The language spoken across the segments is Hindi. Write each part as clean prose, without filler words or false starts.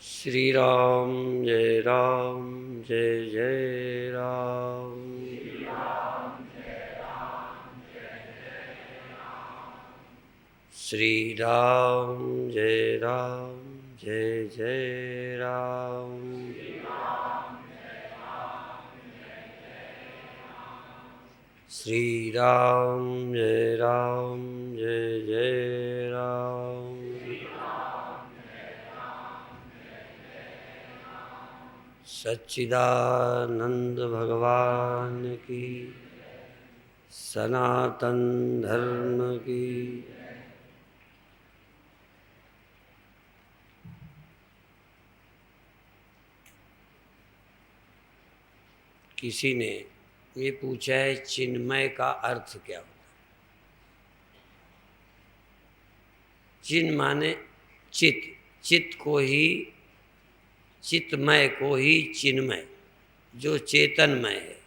श्री राम जय राम जय जय राम। श्री राम जय राम जय जय राम। श्री राम जय राम जय जय राम। सच्चिदानंद भगवान की, सनातन धर्म की। किसी ने ये पूछा है चिन्मय का अर्थ क्या होता है। चिन्ह माने चित, चित को ही, चितमय को ही चिन्मय, जो चेतनमय है,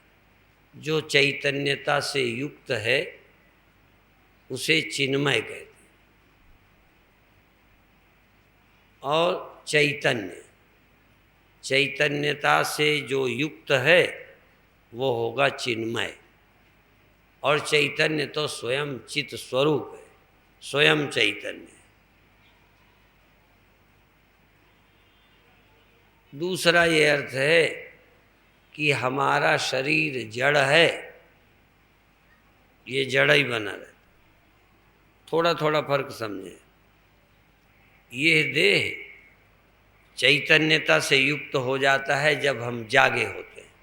जो चैतन्यता से युक्त है, उसे चिन्मय कहते हैं। और चैतन्य, चैतन्यता से जो युक्त है वो होगा चिन्मय। और चैतन्य तो स्वयं चित स्वरूप है, स्वयं चैतन्य है। दूसरा ये अर्थ है कि हमारा शरीर जड़ है, ये जड़ ही बना रहता। थोड़ा थोड़ा फर्क समझे। ये देह चैतन्यता से युक्त हो जाता है जब हम जागे होते हैं।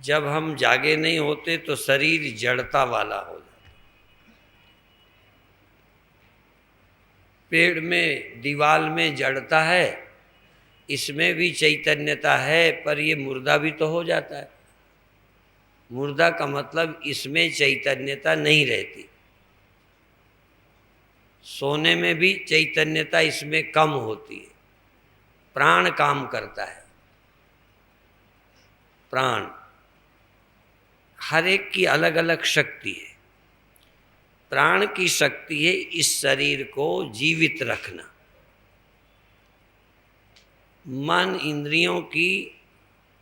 जब हम जागे नहीं होते तो शरीर जड़ता वाला हो जाता। पेड़ में, दीवाल में जड़ता है, इसमें भी चैतन्यता है, पर ये मुर्दा भी तो हो जाता है। मुर्दा का मतलब इसमें चैतन्यता नहीं रहती। सोने में भी चैतन्यता इसमें कम होती है। प्राण काम करता है। प्राण, हर एक की अलग अलग शक्ति है। प्राण की शक्ति है इस शरीर को जीवित रखना। मन इंद्रियों की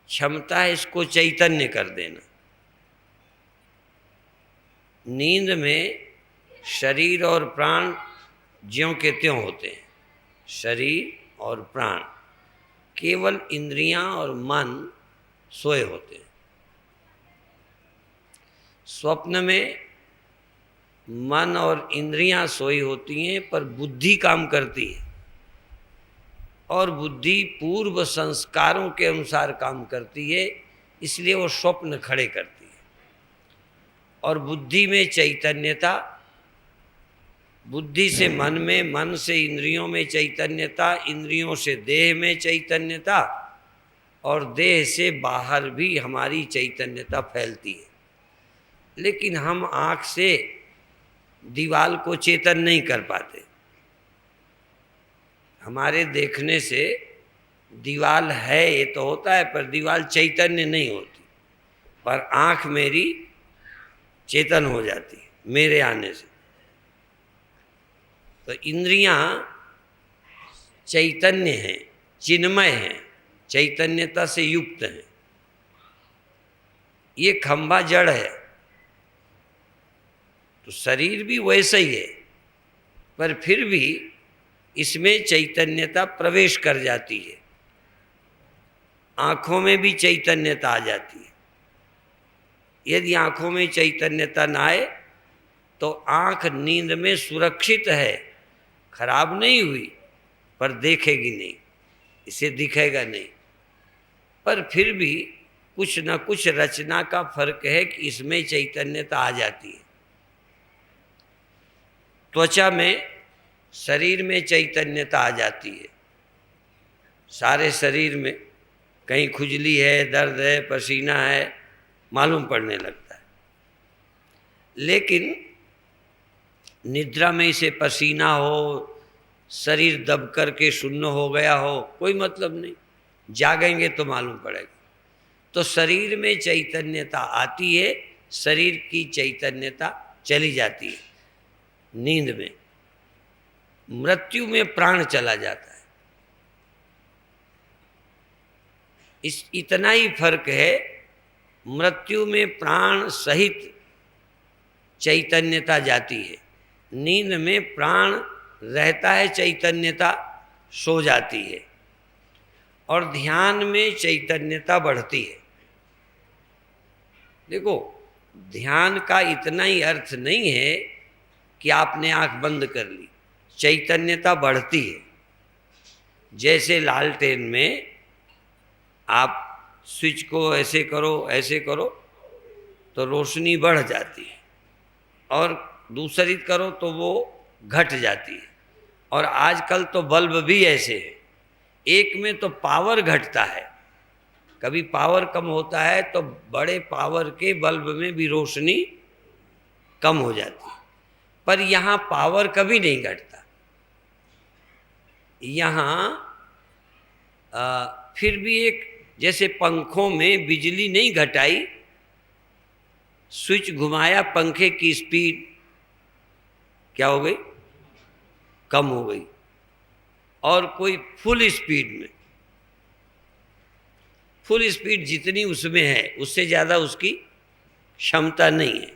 क्षमता है इसको चैतन्य कर देना। नींद में शरीर और प्राण ज्यों के त्यों होते हैं। शरीर और प्राण, केवल इंद्रियां और मन सोए होते हैं। स्वप्न में मन और इंद्रियां सोई होती हैं, पर बुद्धि काम करती है। और बुद्धि पूर्व संस्कारों के अनुसार काम करती है, इसलिए वो स्वप्न खड़े करती है। और बुद्धि में चैतन्यता, बुद्धि से मन में, मन से इंद्रियों में चैतन्यता, इंद्रियों से देह में चैतन्यता, और देह से बाहर भी हमारी चैतन्यता फैलती है। लेकिन हम आँख से दीवाल को चेतन नहीं कर पाते। हमारे देखने से दीवाल है ये तो होता है, पर दीवाल चैतन्य नहीं होती। पर आँख मेरी चेतन हो जाती है मेरे आने से। तो इंद्रियां चैतन्य हैं, चिन्मय हैं, चैतन्यता से युक्त हैं। ये खंभा जड़ है, तो शरीर भी वैसा ही है, पर फिर भी इसमें चैतन्यता प्रवेश कर जाती है। आँखों में भी चैतन्यता आ जाती है। यदि आँखों में चैतन्यता ना आए तो आँख नींद में सुरक्षित है, खराब नहीं हुई, पर देखेगी नहीं, इसे दिखेगा नहीं। पर फिर भी कुछ न कुछ रचना का फर्क है कि इसमें चैतन्यता आ जाती है। त्वचा में, शरीर में चैतन्यता आ जाती है। सारे शरीर में कहीं खुजली है, दर्द है, पसीना है, मालूम पड़ने लगता है। लेकिन निद्रा में इसे पसीना हो, शरीर दब करके शून्य हो गया हो, कोई मतलब नहीं, जागेंगे तो मालूम पड़ेगा। तो शरीर में चैतन्यता आती है, शरीर की चैतन्यता चली जाती है नींद में। मृत्यु में प्राण चला जाता है। इतना ही फर्क है, मृत्यु में प्राण सहित चैतन्यता जाती है, नींद में प्राण रहता है, चैतन्यता सो जाती है, और ध्यान में चैतन्यता बढ़ती है। देखो, ध्यान का इतना ही अर्थ नहीं है कि आपने आंख बंद कर ली, चैतन्यता बढ़ती है। जैसे लालटेन में आप स्विच को ऐसे करो तो रोशनी बढ़ जाती है, और दूसरी करो तो वो घट जाती है। और आजकल तो बल्ब भी ऐसे है, एक में तो पावर घटता है, कभी पावर कम होता है तो बड़े पावर के बल्ब में भी रोशनी कम हो जाती है, पर यहाँ पावर कभी नहीं घटता। यहाँ फिर भी एक, जैसे पंखों में बिजली नहीं घटाई, स्विच घुमाया, पंखे की स्पीड क्या हो गई? कम हो गई। और कोई फुल स्पीड जितनी उसमें है उससे ज़्यादा उसकी क्षमता नहीं है।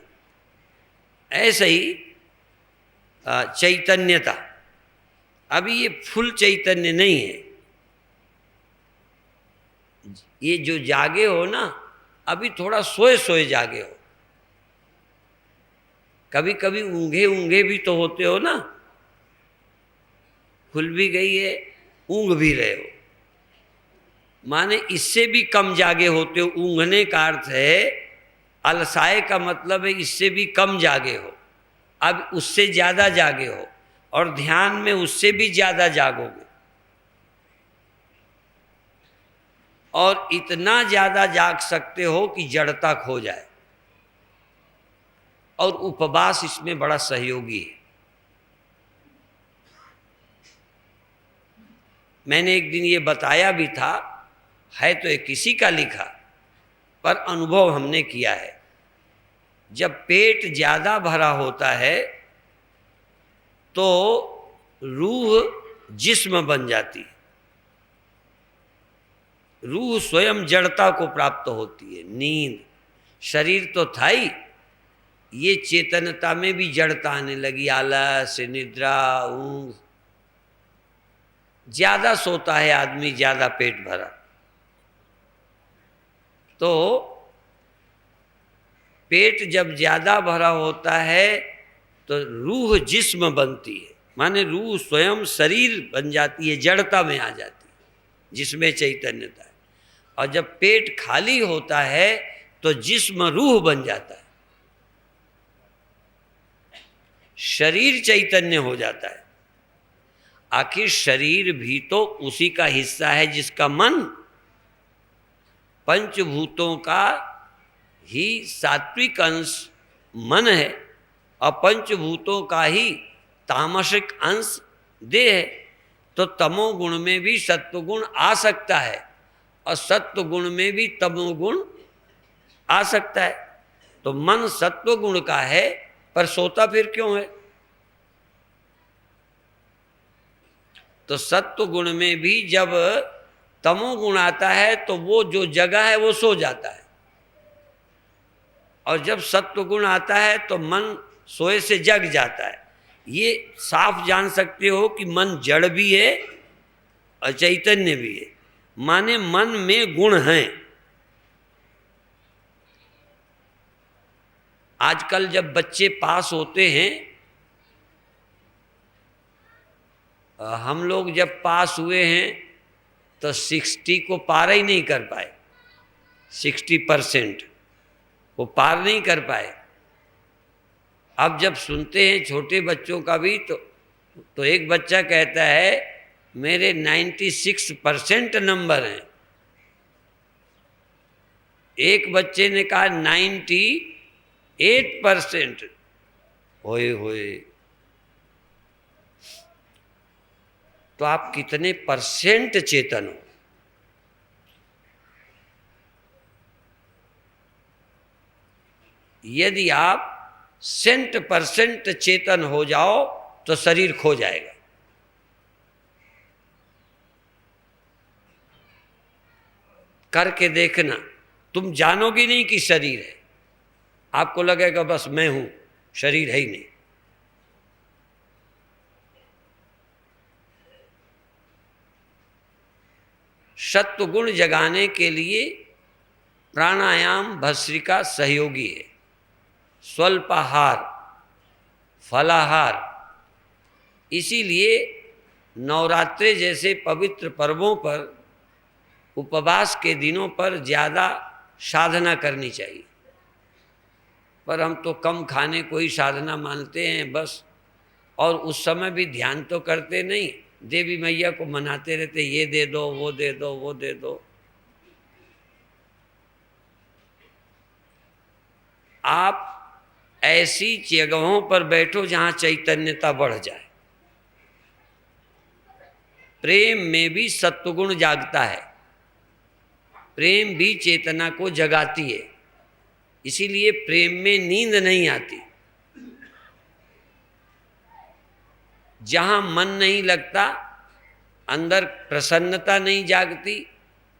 ऐसे ही चैतन्यता, अभी ये फुल चैतन्य नहीं है। ये जो जागे हो ना, अभी थोड़ा सोए जागे हो, कभी कभी ऊंघे भी तो होते हो ना, खुल भी गई है, ऊंघ भी रहे हो, माने इससे भी कम जागे होते हो। ऊँघने का अर्थ है, अलसाए का मतलब है इससे भी कम जागे हो, अब उससे ज़्यादा जागे हो, और ध्यान में उससे भी ज़्यादा जागोगे, और इतना ज़्यादा जाग सकते हो कि जड़ता खो जाए। और उपवास इसमें बड़ा सहयोगी है। मैंने एक दिन ये बताया भी था, है तो ये किसी का लिखा, पर अनुभव हमने किया है। जब पेट ज़्यादा भरा होता है तो रूह जिस्म बन जाती है, रूह स्वयं जड़ता को प्राप्त होती है। नींद, शरीर तो था ही, ये चेतनता में भी जड़ता आने लगी, आलस, निद्रा, ऊंघ। ज़्यादा सोता है आदमी, ज़्यादा पेट भरा, तो पेट जब ज़्यादा भरा होता है तो रूह जिस्म बनती है, माने रूह स्वयं शरीर बन जाती है, जड़ता में आ जाती है, जिसमें चैतन्यता है। और जब पेट खाली होता है तो जिस्म रूह बन जाता है, शरीर चैतन्य हो जाता है। आखिर शरीर भी तो उसी का हिस्सा है जिसका मन, पंचभूतों का ही सात्विक अंश मन है, और पंचभूतों का ही तामसिक अंश देह है। तो तमोगुण में भी सत्वगुण आ सकता है, और सत्वगुण में भी तमोगुण आ सकता है। तो मन सत्वगुण का है, पर सोता फिर क्यों है? तो सत्वगुण में भी जब तमोगुण आता है तो वो जो जगह है वो सो जाता है, और जब सत्वगुण आता है तो मन सोए से जग जाता है। ये साफ जान सकते हो कि मन जड़ भी है और चैतन्य भी है, माने मन में गुण हैं। आजकल जब बच्चे पास होते हैं, हम लोग जब पास हुए हैं तो 60 को पार ही नहीं कर पाए, 60% वो पार नहीं कर पाए। अब जब सुनते हैं छोटे बच्चों का भी, तो एक बच्चा कहता है मेरे 96% नंबर हैं, एक बच्चे ने कहा 98%। होए तो आप कितने परसेंट चेतन हो? यदि आप 100% चेतन हो जाओ तो शरीर खो जाएगा। करके देखना, तुम जानोगे नहीं कि शरीर है, आपको लगेगा बस मैं हूं, शरीर है ही नहीं। सत्व गुण जगाने के लिए प्राणायाम भस्त्रिका सहयोगी है। स्वल्पाहार, फलाहार, इसीलिए नवरात्रे जैसे पवित्र पर्वों पर, उपवास के दिनों पर ज़्यादा साधना करनी चाहिए। पर हम तो कम खाने को ही साधना मानते हैं बस, और उस समय भी ध्यान तो करते नहीं, देवी मैया को मनाते रहते, ये दे दो, वो दे दो, वो दे दो। आप ऐसी जगहों पर बैठो जहां चैतन्यता बढ़ जाए। प्रेम में भी सत्वगुण जागता है, प्रेम भी चेतना को जगाती है, इसीलिए प्रेम में नींद नहीं आती। जहां मन नहीं लगता, अंदर प्रसन्नता नहीं जागती,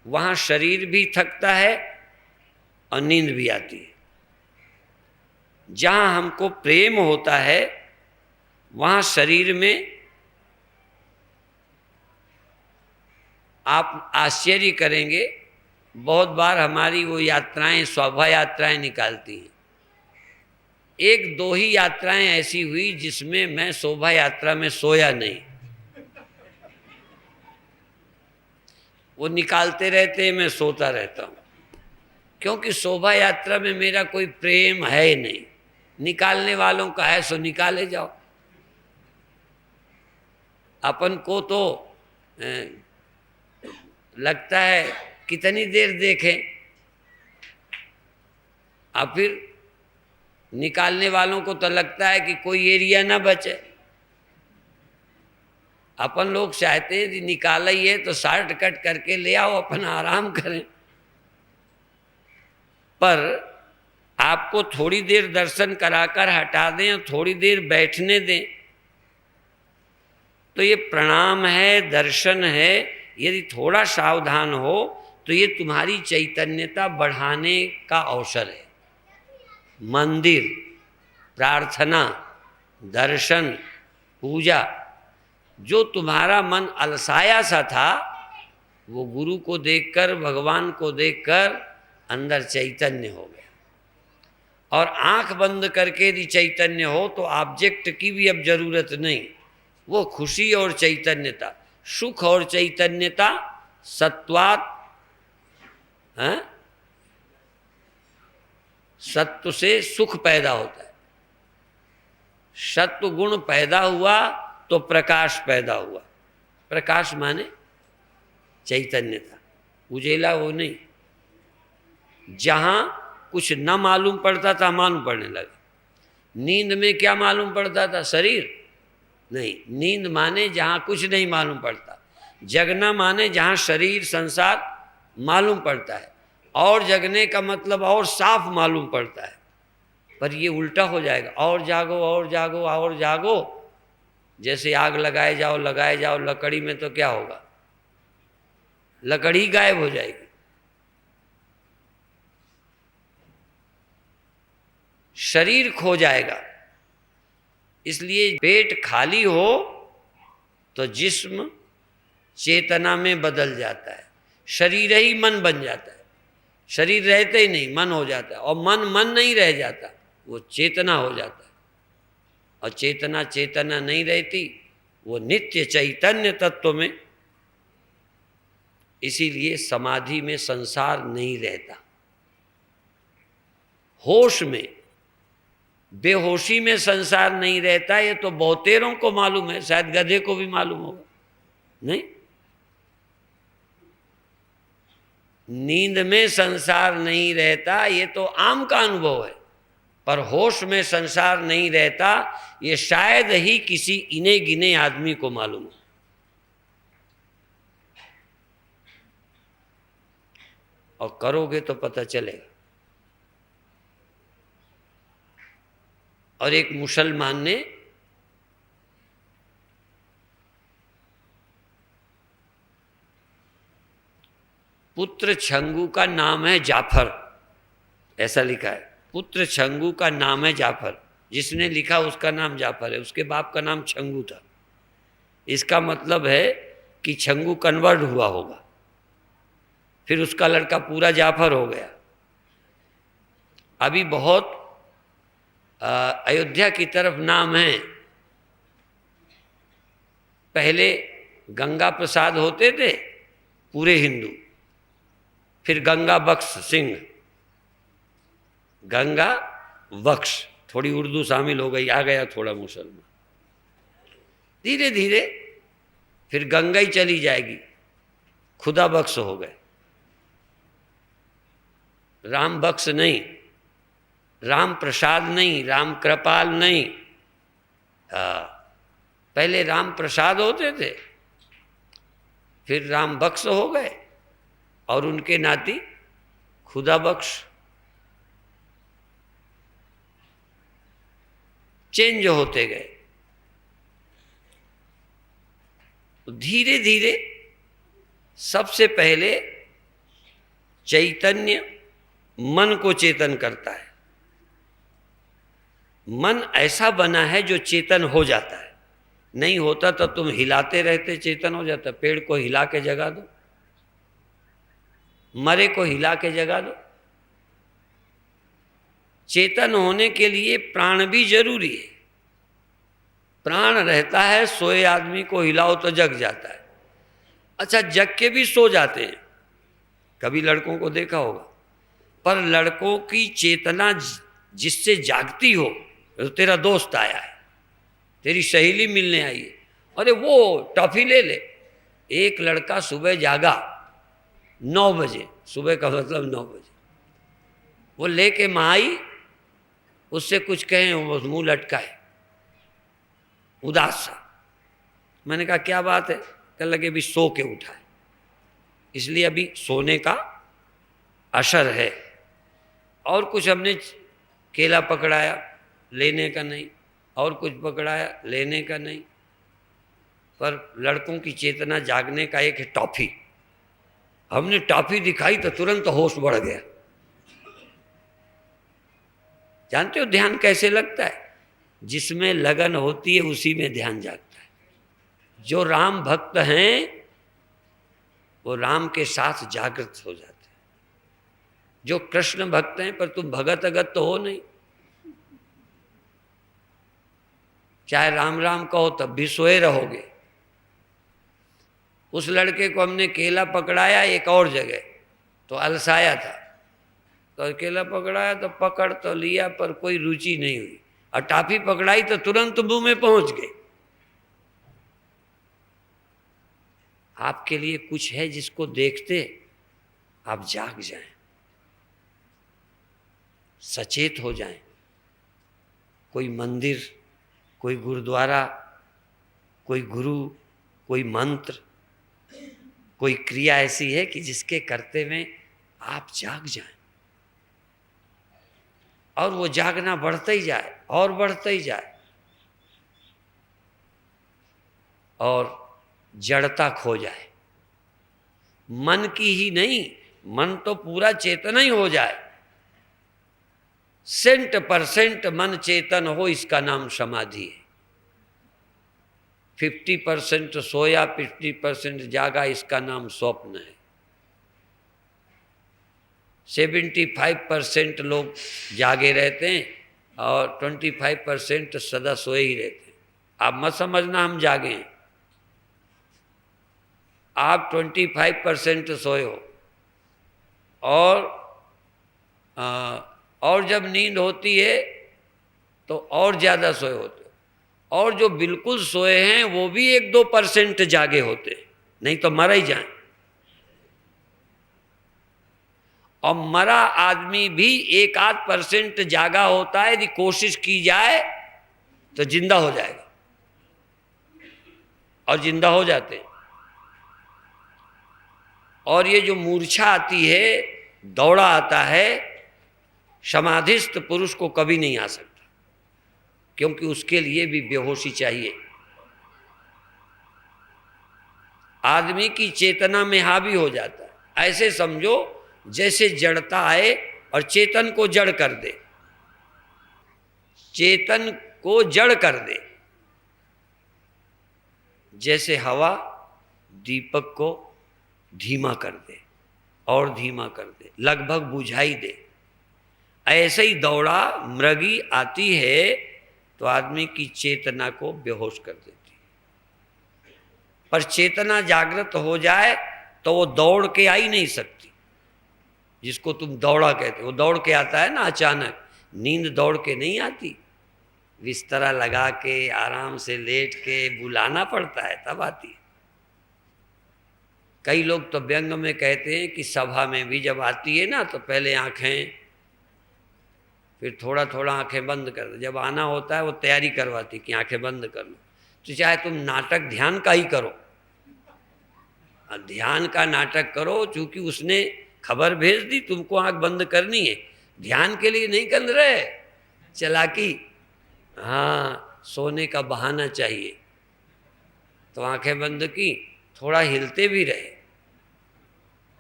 वहां शरीर भी थकता है और नींद भी आती है। जहां हमको प्रेम होता है वहां शरीर में, आप आश्चर्य करेंगे, बहुत बार हमारी वो यात्राएं, शोभा यात्राएं निकालती हैं। एक दो ही यात्राएं ऐसी हुई जिसमें मैं शोभा यात्रा में सोया नहीं। वो निकालते रहते, मैं सोता रहता हूँ, क्योंकि शोभा यात्रा में मेरा कोई प्रेम है नहीं। निकालने वालों का है सो निकाले जाओ, अपन को तो लगता है कितनी देर देखें, और फिर निकालने वालों को तो लगता है कि कोई एरिया ना बचे। अपन लोग चाहते हैं कि निकाला ही है तो शॉर्ट कट करके ले आओ, अपन आराम करें। पर आपको थोड़ी देर दर्शन कराकर हटा दें और थोड़ी देर बैठने दें, तो ये प्रणाम है, दर्शन है। यदि थोड़ा सावधान हो तो ये तुम्हारी चैतन्यता बढ़ाने का अवसर है। मंदिर, प्रार्थना, दर्शन, पूजा, जो तुम्हारा मन अलसाया सा था, वो गुरु को देखकर, भगवान को देखकर अंदर चैतन्य हो गया। और आंख बंद करके यदि चैतन्य हो तो ऑब्जेक्ट की भी अब जरूरत नहीं, वो खुशी और चैतन्यता, सुख और चैतन्यता सत्वात, सत्व से सुख पैदा होता है। सत्व गुण पैदा हुआ तो प्रकाश पैदा हुआ। प्रकाश माने चैतन्यता, उजेला वो नहीं। जहां कुछ न मालूम पड़ता था मालूम पड़ने लगा। नींद में क्या मालूम पड़ता था? शरीर नहीं। नींद माने जहां कुछ नहीं मालूम पड़ता। जगना माने जहां शरीर संसार मालूम पड़ता है, और जगने का मतलब और साफ मालूम पड़ता है। पर ये उल्टा हो जाएगा, और जागो, और जागो, और जागो। जैसे आग लगाए जाओ, लगाए जाओ लकड़ी में, तो क्या होगा? लकड़ी गायब हो जाएगी। शरीर खो जाएगा। इसलिए पेट खाली हो तो जिस्म चेतना में बदल जाता है, शरीर ही मन बन जाता है। शरीर रहते ही नहीं, मन हो जाता है, और मन नहीं रह जाता, वो चेतना हो जाता है। और चेतना चेतना नहीं रहती, वो नित्य चैतन्य तत्व में। इसीलिए समाधि में संसार नहीं रहता। होश में, बेहोशी में संसार नहीं रहता। ये तो बहुतेरों को मालूम है, शायद गधे को भी मालूम होगा। नहीं, नींद में संसार नहीं रहता, ये तो आम का अनुभव है। पर होश में संसार नहीं रहता, ये शायद ही किसी इने गिने आदमी को मालूम हो। और करोगे तो पता चलेगा। और एक मुसलमान ने पुत्र छंगू का नाम है जाफर, ऐसा लिखा है। पुत्र छंगू का नाम है जाफर, जिसने लिखा उसका नाम जाफर है, उसके बाप का नाम छंगू था। इसका मतलब है कि छंगू कन्वर्ट हुआ होगा, फिर उसका लड़का पूरा जाफर हो गया। अभी बहुत अयोध्या की तरफ नाम है। पहले गंगा प्रसाद होते थे पूरे हिंदू, फिर गंगा बख्श सिंह, गंगा बख्श, थोड़ी उर्दू शामिल हो गई, आ गया थोड़ा मुसलमान, धीरे धीरे फिर गंगा ही चली जाएगी, खुदा बख्श हो गए। राम बख्श नहीं, राम प्रसाद नहीं, राम कृपाल नहीं। पहले राम प्रसाद होते थे, फिर राम बख्श हो गए, और उनके नाती खुदा बख्श। चेंज होते गए। धीरे धीरे सबसे पहले चैतन्य मन को चेतन करता है। मन ऐसा बना है जो चेतन हो जाता है। नहीं होता तो तुम हिलाते रहते, चेतन हो जाता। पेड़ को हिला के जगा दो, मरे को हिला के जगा दो। चेतन होने के लिए प्राण भी जरूरी है। प्राण रहता है, सोए आदमी को हिलाओ तो जग जाता है। अच्छा, जग के भी सो जाते हैं, कभी लड़कों को देखा होगा। पर लड़कों की चेतना जिससे जागती हो, तो तेरा दोस्त आया है, तेरी सहेली मिलने आई है, अरे वो टॉफी ले ले। एक लड़का सुबह जागा 9 बजे, सुबह का मतलब 9 बजे, वो लेके माँ आई, उससे कुछ कहें, वो मुंह लटकाए उदास सा। मैंने कहा क्या बात है? कहने लगे अभी सो के उठा है, इसलिए अभी सोने का असर है। और कुछ हमने केला पकड़ाया, लेने का नहीं, और कुछ पकड़ाया, लेने का नहीं। पर लड़कों की चेतना जागने का एक है टॉफी। हमने टॉफी दिखाई तो तुरंत होश बढ़ गया। जानते हो ध्यान कैसे लगता है? जिसमें लगन होती है उसी में ध्यान जागता है। जो राम भक्त हैं वो राम के साथ जागृत हो जाते हैं। जो कृष्ण भक्त हैं, पर तुम भगत अगत तो हो नहीं, चाहे राम राम कहो तब भी सोए रहोगे। उस लड़के को हमने केला पकड़ाया एक और जगह, तो अलसाया था, तो केला पकड़ाया तो पकड़ तो लिया, पर कोई रुचि नहीं हुई। और टॉफी पकड़ाई तो तुरंत मुंह में पहुंच गई। आपके लिए कुछ है जिसको देखते आप जाग जाएं, सचेत हो जाएं। कोई मंदिर, कोई गुरुद्वारा, कोई गुरु, कोई मंत्र, कोई क्रिया ऐसी है कि जिसके करते में आप जाग जाएं, और वो जागना बढ़ता ही जाए और बढ़ता ही जाए, और जड़ता खो जाए। मन की ही नहीं, मन तो पूरा चेतना ही हो जाए। 100% मन चेतन हो, इसका नाम समाधि है। 50% सोया, 50% जागा, इसका नाम स्वप्न है। 75% लोग जागे रहते हैं और 25% सदा सोए ही रहते हैं। आप मत समझना हम जागे हैं, आप 25% सोए हो, और जब नींद होती है तो और ज़्यादा सोए होते हो। और जो बिल्कुल सोए हैं वो भी 1-2% जागे होते हैं, नहीं तो मर ही जाएं। और मरा आदमी भी 1-8% जागा होता है। यदि कोशिश की जाए तो जिंदा हो जाएगा, और जिंदा हो जाते हैं। और ये जो मूर्छा आती है, दौड़ा आता है, समाधिस्थ पुरुष को कभी नहीं आ सकता, क्योंकि उसके लिए भी बेहोशी चाहिए। आदमी की चेतना में हावी हो जाता है। ऐसे समझो जैसे जड़ता आए और चेतन को जड़ कर दे, चेतन को जड़ कर दे। जैसे हवा दीपक को धीमा कर दे और धीमा कर दे, लगभग बुझाई दे। ऐसे ही दौड़ा मृगी आती है तो आदमी की चेतना को बेहोश कर देती है। पर चेतना जागृत हो जाए तो वो दौड़ के आ ही नहीं सकती। जिसको तुम दौड़ा कहते हो, वो दौड़ के आता है ना अचानक। नींद दौड़ के नहीं आती, बिस्तरा लगा के आराम से लेट के बुलाना पड़ता है तब आती है। कई लोग तो व्यंग में कहते हैं कि सभा में भी जब आती है ना तो पहले आंखें, फिर थोड़ा थोड़ा आंखें बंद कर दो। जब आना होता है वो तैयारी करवाती कि आंखें बंद कर लो। तो चाहे तुम नाटक ध्यान का ही करो, ध्यान का नाटक करो, चूंकि उसने खबर भेज दी तुमको आंख बंद करनी है, ध्यान के लिए नहीं कर रहे, चालाकी। हाँ, सोने का बहाना चाहिए तो आंखें बंद की, थोड़ा हिलते भी रहे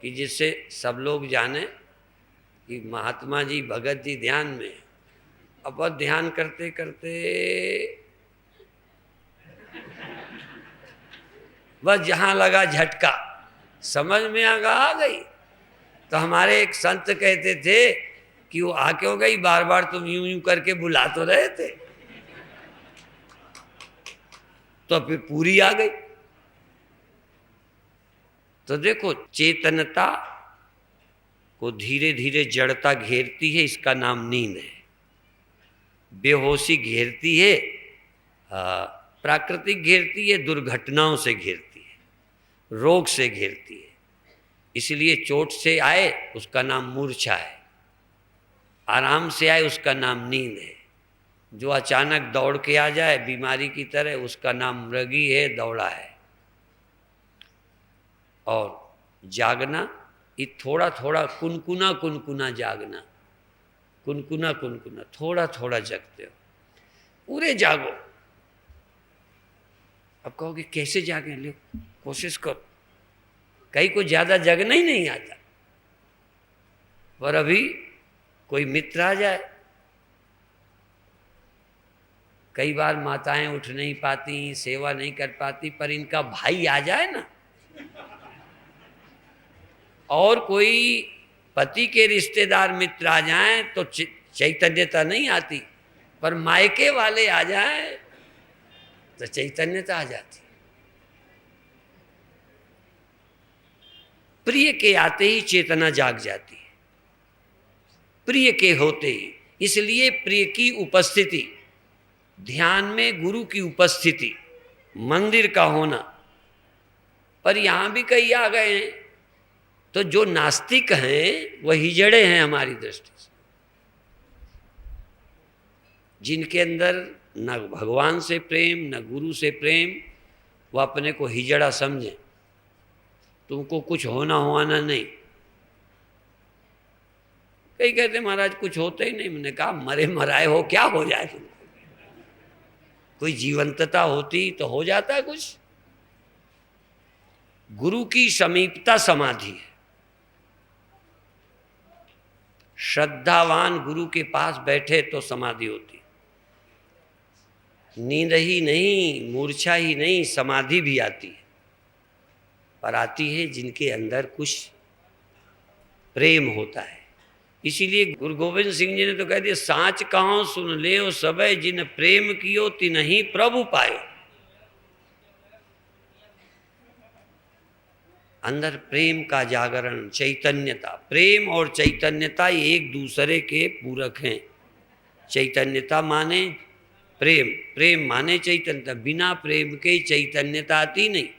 कि जिससे सब लोग जाने कि महात्मा जी भगत जी ध्यान में। अब ध्यान करते करते बस जहां लगा झटका, समझ में आ गई। तो हमारे एक संत कहते थे कि वो आ क्यों गई, बार बार तुम यूं यूं करके बुला तो रहे थे। तो फिर पूरी आ गई। तो देखो, चेतनता को धीरे धीरे जड़ता घेरती है, इसका नाम नींद है। बेहोशी घेरती है, प्राकृतिक घेरती है, दुर्घटनाओं से घेरती है, रोग से घेरती है। इसलिए चोट से आए उसका नाम मूर्छा है, आराम से आए उसका नाम नींद है। जो अचानक दौड़ के आ जाए बीमारी की तरह, उसका नाम मृगी है, दौड़ा है। और जागना, ये थोड़ा थोड़ा कुनकुना कुनकुना जागना, कुनकुना कुनकुना, थोड़ा थोड़ा जगते हो, पूरे जागो। अब कहोगे कैसे जागे, ले कोशिश करो। कहीं को ज्यादा जगना ही नहीं आता, पर अभी कोई मित्र आ जाए, कई बार माताएं उठ नहीं पाती, सेवा नहीं कर पाती, पर इनका भाई आ जाए ना, और कोई पति के रिश्तेदार मित्र आ जाएं तो चैतन्यता नहीं आती, पर मायके वाले आ जाएं तो चैतन्यता आ जाती। प्रिय के आते ही चेतना जाग जाती है, प्रिय के होते ही। इसलिए प्रिय की उपस्थिति, ध्यान में गुरु की उपस्थिति, मंदिर का होना। पर यहां भी कई आ गए हैं, तो जो नास्तिक हैं वह हिजड़े हैं हमारी दृष्टि से, जिनके अंदर न भगवान से प्रेम न गुरु से प्रेम, वो अपने को हिजड़ा समझे। तुमको कुछ होना होना नहीं। कई कहते महाराज कुछ होता ही नहीं। मैंने कहा मरे मराए हो, क्या हो जाए तुमको? कोई जीवंतता होती तो हो जाता कुछ। गुरु की समीपता समाधि है। श्रद्धावान गुरु के पास बैठे तो समाधि होती। नींद ही नहीं, मूर्छा ही नहीं, समाधि भी आती है। पर आती है जिनके अंदर कुछ प्रेम होता है। इसीलिए गुरु गोविंद सिंह जी ने तो कह दिया, साच कहो सुन ले ओ सबे, जिन प्रेम कियो तिन्हि प्रभु पायो। अंदर प्रेम का जागरण, चैतन्यता। प्रेम और चैतन्यता एक दूसरे के पूरक हैं। चैतन्यता माने प्रेम, प्रेम माने चैतन्यता। बिना प्रेम के चैतन्यता आती नहीं।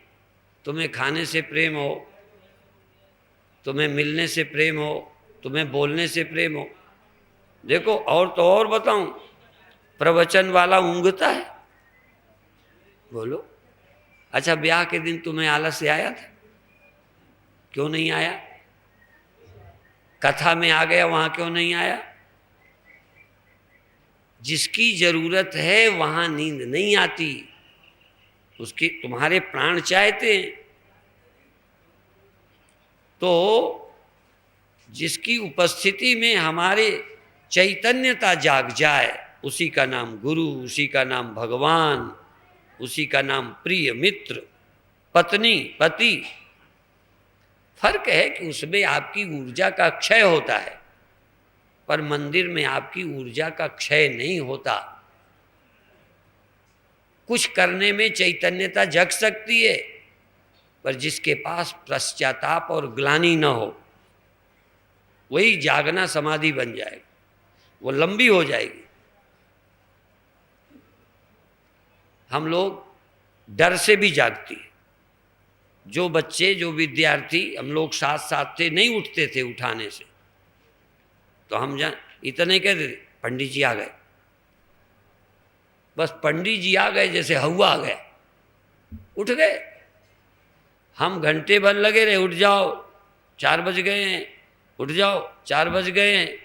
तुम्हें खाने से प्रेम हो, तुम्हें मिलने से प्रेम हो, तुम्हें बोलने से प्रेम हो। देखो और तो और बताऊं, प्रवचन वाला ऊँघता है, बोलो। अच्छा, ब्याह के दिन तुम्हें आलस से आया था? क्यों नहीं आया? कथा में आ गया, वहां क्यों नहीं आया? जिसकी जरूरत है वहां नींद नहीं आती। उसके तुम्हारे प्राण चाहते हैं। तो जिसकी उपस्थिति में हमारे चैतन्यता जाग जाए उसी का नाम गुरु, उसी का नाम भगवान, उसी का नाम प्रिय मित्र, पत्नी, पति। फर्क है कि उसमें आपकी ऊर्जा का क्षय होता है, पर मंदिर में आपकी ऊर्जा का क्षय नहीं होता। कुछ करने में चैतन्यता जग सकती है, पर जिसके पास पश्चाताप और ग्लानि न हो, वही जागना समाधि बन जाएगी, वो लंबी हो जाएगी। हम लोग डर से भी जागती है। जो बच्चे, जो विद्यार्थी हम लोग साथ साथ थे, नहीं उठते थे उठाने से, तो हम इतने कहते थे पंडित जी आ गए। बस पंडित जी आ गए जैसे हवा आ गया, उठ गए। हम घंटे भर लगे रहे, उठ जाओ 4 बज गए हैं, उठ जाओ 4 बज गए हैं।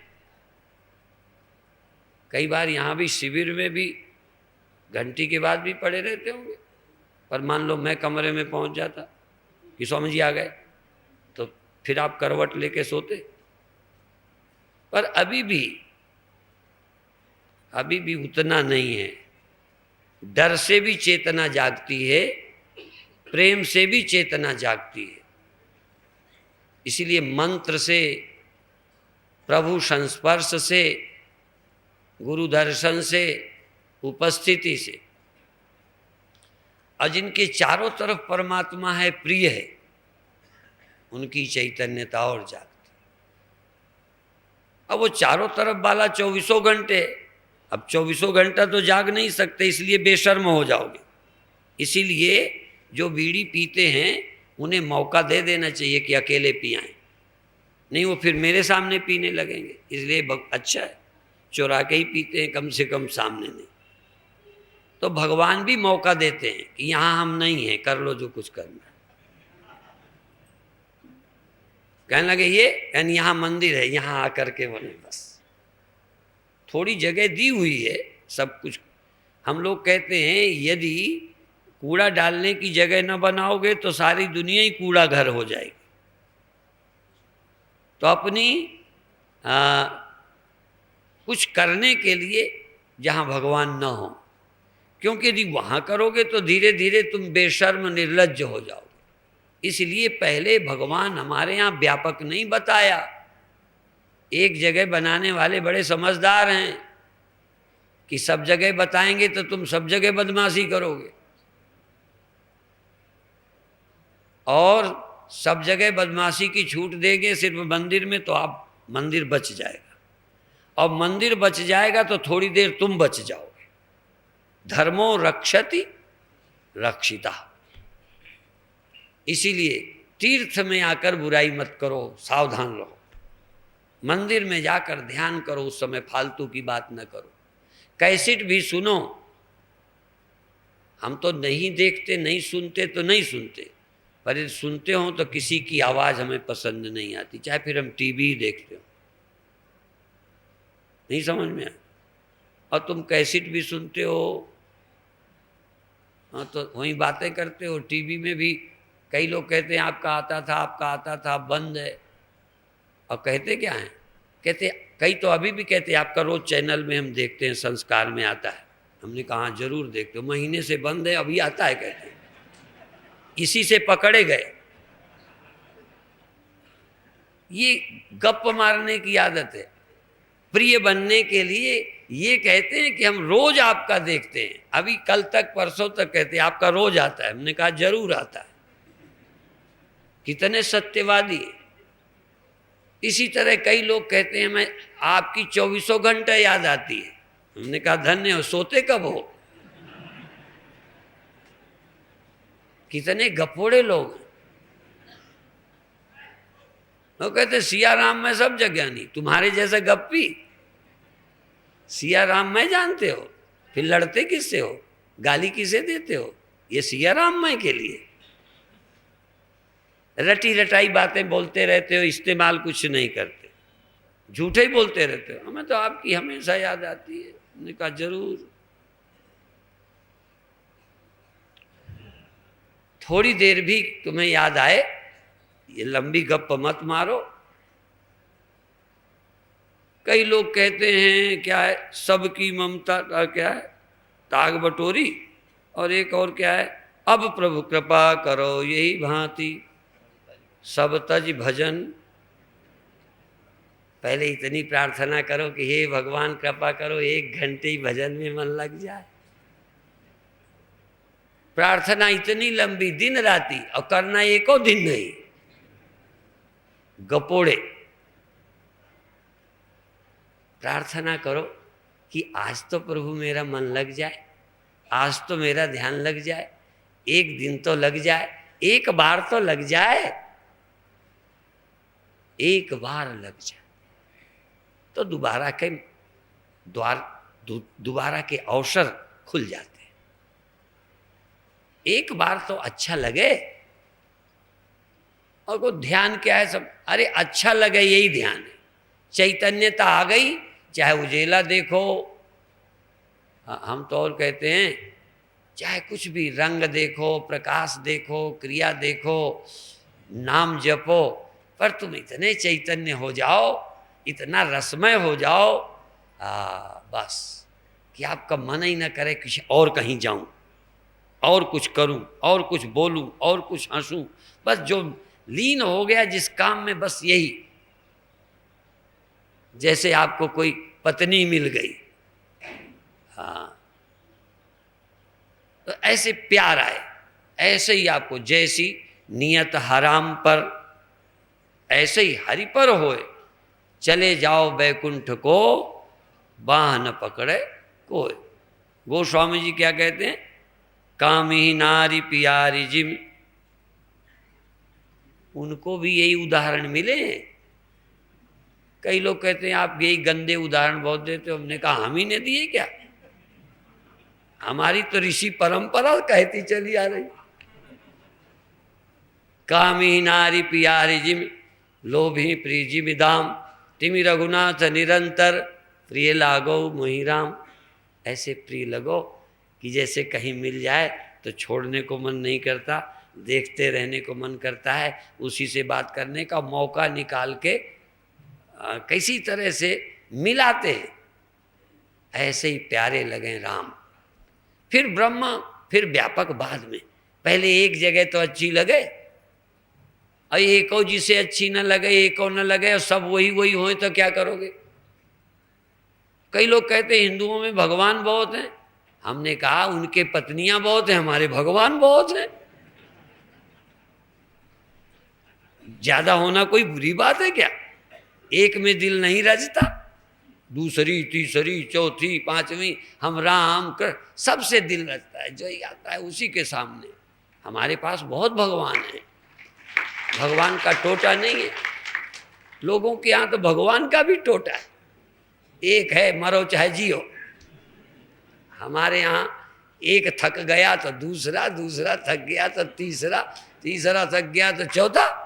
कई बार यहाँ भी शिविर में भी घंटी के बाद भी पड़े रहते होंगे, पर मान लो मैं कमरे में पहुँच जाता कि स्वामी जी आ गए, तो फिर आप करवट लेके सोते। पर अभी भी उतना नहीं है। डर से भी चेतना जागती है, प्रेम से भी चेतना जागती है। इसीलिए मंत्र से, प्रभु संस्पर्श से, गुरु दर्शन से, उपस्थिति से, और जिनके चारों तरफ परमात्मा है, प्रिय है, उनकी चैतन्यता और जागती। अब वो चारों तरफ वाला 24 घंटे, अब 24 घंटा तो जाग नहीं सकते, इसलिए बेशर्म हो जाओगे। इसीलिए जो बीड़ी पीते हैं उन्हें मौका दे देना चाहिए कि अकेले पियाएं, नहीं वो फिर मेरे सामने पीने लगेंगे। इसलिए अच्छा है चुरा के ही पीते हैं, कम से कम सामने नहीं। तो भगवान भी मौका देते हैं कि यहाँ हम नहीं हैं, कर लो जो कुछ करना है। कहने लगे ये यानी यहाँ मंदिर है, यहाँ आकर के बोले बस थोड़ी जगह दी हुई है, सब कुछ। हम लोग कहते हैं यदि कूड़ा डालने की जगह न बनाओगे तो सारी दुनिया ही कूड़ा घर हो जाएगी। तो अपनी कुछ करने के लिए जहाँ भगवान न हो, क्योंकि यदि वहाँ करोगे तो धीरे धीरे तुम बेशर्म निर्लज्ज हो जाओगे। इसलिए पहले भगवान हमारे यहाँ व्यापक नहीं बताया। एक जगह बनाने वाले बड़े समझदार हैं कि सब जगह बताएंगे तो तुम सब जगह बदमाशी करोगे, और सब जगह बदमाशी की छूट देंगे सिर्फ मंदिर में, तो आप मंदिर बच जाएगा, और मंदिर बच जाएगा तो थोड़ी देर तुम बच जाओगे। धर्मो रक्षति रक्षिता। इसीलिए तीर्थ में आकर बुराई मत करो, सावधान रहो। मंदिर में जाकर ध्यान करो, उस समय फालतू की बात न करो। कैसेट भी सुनो, हम तो नहीं देखते, नहीं सुनते तो नहीं सुनते, पर यदि सुनते हो तो किसी की आवाज़ हमें पसंद नहीं आती, चाहे फिर हम टीवी ही देखते हो। नहीं समझ में आया? और तुम कैसेट भी सुनते हो, हाँ, तो वहीं बातें करते हो। टीवी में भी कई लोग कहते हैं आपका आता था, आपका आता था, बंद है। और कहते क्या हैं? कहते कई तो अभी भी कहते हैं आपका रोज चैनल में हम देखते हैं, संस्कार में आता है। हमने कहा जरूर देखते हो, महीने से बंद है, अभी आता है कहते हैं। इसी से पकड़े गए। ये गप मारने की आदत है। प्रिय बनने के लिए ये कहते हैं कि हम रोज आपका देखते हैं। अभी कल तक, परसों तक कहते हैं आपका रोज आता है। हमने कहा जरूर आता है। कितने सत्यवादी है। इसी तरह कई लोग कहते हैं मैं आपकी 24 घंटे याद आती है। हमने कहा धन्य हो, सोते कब हो? कितने गपोड़े लोग। वो कहते सिया राम में सब जगह नहीं, तुम्हारे जैसा गप्पी। सिया राम में जानते हो, फिर लड़ते किससे हो, गाली किसे देते हो? ये सिया राम में के लिए रटी रटाई बातें बोलते रहते हो, इस्तेमाल कुछ नहीं करते, झूठे ही बोलते रहते हो। हमें तो आपकी हमेशा याद आती है। हमने कहा जरूर। थोड़ी देर भी तुम्हें याद आए, ये लंबी गप मत मारो। कई लोग कहते हैं क्या है, सबकी ममता क्या है, ताग बटोरी, और एक और क्या है, अब प्रभु कृपा करो यही भांति सब तज भजन। पहले इतनी प्रार्थना करो कि हे भगवान कृपा करो 1 घंटे ही भजन में मन लग जाए। प्रार्थना इतनी लंबी दिन राती, और करना एको दिन नहीं, गपोड़े। प्रार्थना करो कि आज तो प्रभु मेरा मन लग जाए, आज तो मेरा ध्यान लग जाए, 1 दिन तो लग जाए, 1 बार तो लग जाए, 1 बार लग जाए तो दोबारा के द्वार, दोबारा के अवसर खुल जाते हैं। 1 बार तो अच्छा लगे, और को ध्यान क्या है सब, अरे अच्छा लगे यही ध्यान है। चैतन्यता आ गई, चाहे उजेला देखो, हम तो और कहते हैं चाहे कुछ भी, रंग देखो, प्रकाश देखो, क्रिया देखो, नाम जपो, पर तुम इतने चैतन्य हो जाओ, इतना रसमय हो जाओ, बस कि आपका मन ही ना करे कि और कहीं जाऊं, और कुछ करूं, और कुछ बोलूं, और कुछ हंसूं। बस जो लीन हो गया जिस काम में, बस यही। जैसे आपको कोई पत्नी मिल गई, हाँ, तो ऐसे प्यार आए, ऐसे ही आपको जैसी नियत हराम पर, ऐसे ही हरि पर होए, चले जाओ बैकुंठ को बाह न पकड़े कोई। गोस्वामी जी क्या कहते हैं, कामी नारी पियारी जिम, उनको भी यही उदाहरण मिले। कई लोग कहते हैं आप यही गंदे उदाहरण बहुत देते हो। हमने कहा हम ही ने दिए क्या, हमारी तो ऋषि परंपरा कहती चली आ रही। कामी नारी पियारी जिम, लोभी प्रिय दाम, तिमि रघुनाथ निरंतर, प्रिय लागो मोहिराम। ऐसे प्रिय लगो कि जैसे कहीं मिल जाए तो छोड़ने को मन नहीं करता, देखते रहने को मन करता है, उसी से बात करने का मौका निकाल के किसी तरह से मिलाते हैं। ऐसे ही प्यारे लगे राम। फिर ब्रह्म, फिर व्यापक बाद में। पहले एक जगह तो अच्छी लगे, और एको जिसे अच्छी न लगे, एको न लगे, और सब वही वही होए तो क्या करोगे। कई लोग कहते हैं हिंदुओं में भगवान बहुत हैं। हमने कहा उनके पत्नियां बहुत हैं, हमारे भगवान बहुत हैं। ज्यादा होना कोई बुरी बात है क्या। एक में दिल नहीं रजता, दूसरी तीसरी चौथी पांचवी हम राम कर, सबसे दिल रजता है। जो ही आता है उसी के सामने। हमारे पास बहुत भगवान हैं, भगवान का टोटा नहीं है। लोगों के यहाँ तो भगवान का भी टोटा है, एक है मरो चाहे जियो। हमारे यहाँ एक थक गया तो दूसरा, दूसरा थक गया तो तीसरा, तीसरा थक गया तो चौथा।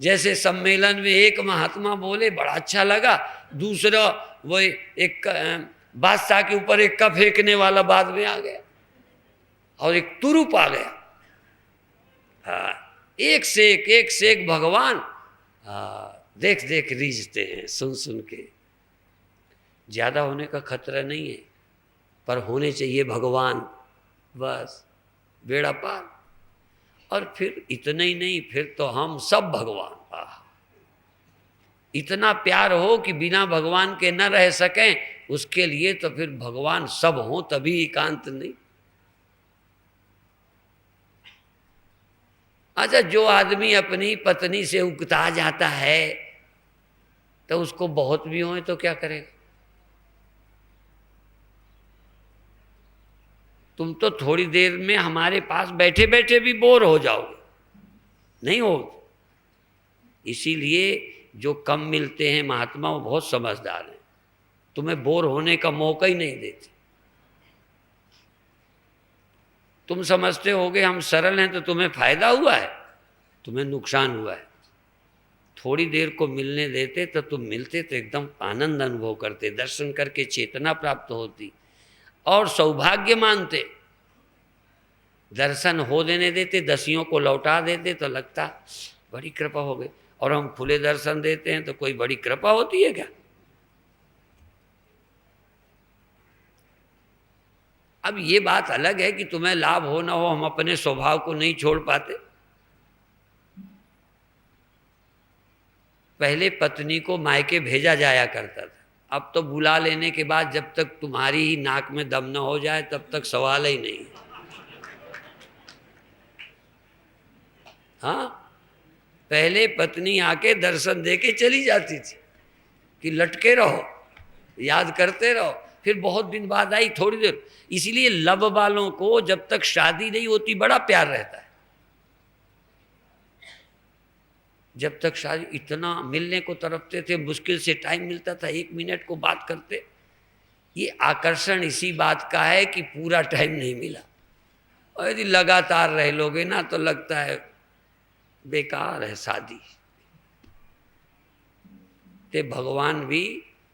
जैसे सम्मेलन में एक महात्मा बोले बड़ा अच्छा लगा, दूसरा वो एक बादशाह के ऊपर एक कप फेंकने वाला बाद में आ गया, और एक तुरुप आ गया। हाँ, एक से एक भगवान देख देख रीझते हैं, सुन सुन के। ज्यादा होने का खतरा नहीं है, पर होने चाहिए भगवान, बस बेड़ा पार। और फिर इतना ही नहीं, फिर तो हम सब भगवान। इतना प्यार हो कि बिना भगवान के न रह सकें, उसके लिए तो फिर भगवान सब हो, तभी एकांत नहीं। अच्छा, जो आदमी अपनी पत्नी से उकता जाता है तो उसको बहुत भी हो तो क्या करेगा। तुम तो थोड़ी देर में हमारे पास बैठे बैठे भी बोर हो जाओगे, नहीं हो। इसीलिए जो कम मिलते हैं महात्मा वो बहुत समझदार हैं, तुम्हें बोर होने का मौका ही नहीं देते। तुम समझते होगे हम सरल हैं तो तुम्हें फायदा हुआ है, तुम्हें नुकसान हुआ है। थोड़ी देर को मिलने देते तो तुम मिलते तो एकदम आनंद अनुभव करते, दर्शन करके चेतना प्राप्त होती और सौभाग्य मानते। दर्शन हो देने देते, दसियों को लौटा देते तो लगता बड़ी कृपा हो गई। और हम खुले दर्शन देते हैं तो कोई बड़ी कृपा होती है क्या? अब ये बात अलग है कि तुम्हें लाभ हो ना हो, हम अपने स्वभाव को नहीं छोड़ पाते। पहले पत्नी को मायके भेजा जाया करता था, अब तो बुला लेने के बाद जब तक तुम्हारी ही नाक में दम न हो जाए तब तक सवाल ही नहीं। हाँ, पहले पत्नी आके दर्शन दे के चली जाती थी कि लटके रहो, याद करते रहो, फिर बहुत दिन बाद आई थोड़ी देर। इसलिए लब वालों को जब तक शादी नहीं होती बड़ा प्यार रहता है। जब तक शादी, इतना मिलने को तरफते थे, मुश्किल से टाइम मिलता था, 1 मिनट को बात करते। ये आकर्षण इसी बात का है कि पूरा टाइम नहीं मिला, और यदि लगातार रह लोगे ना तो लगता है बेकार है शादी। ते भगवान भी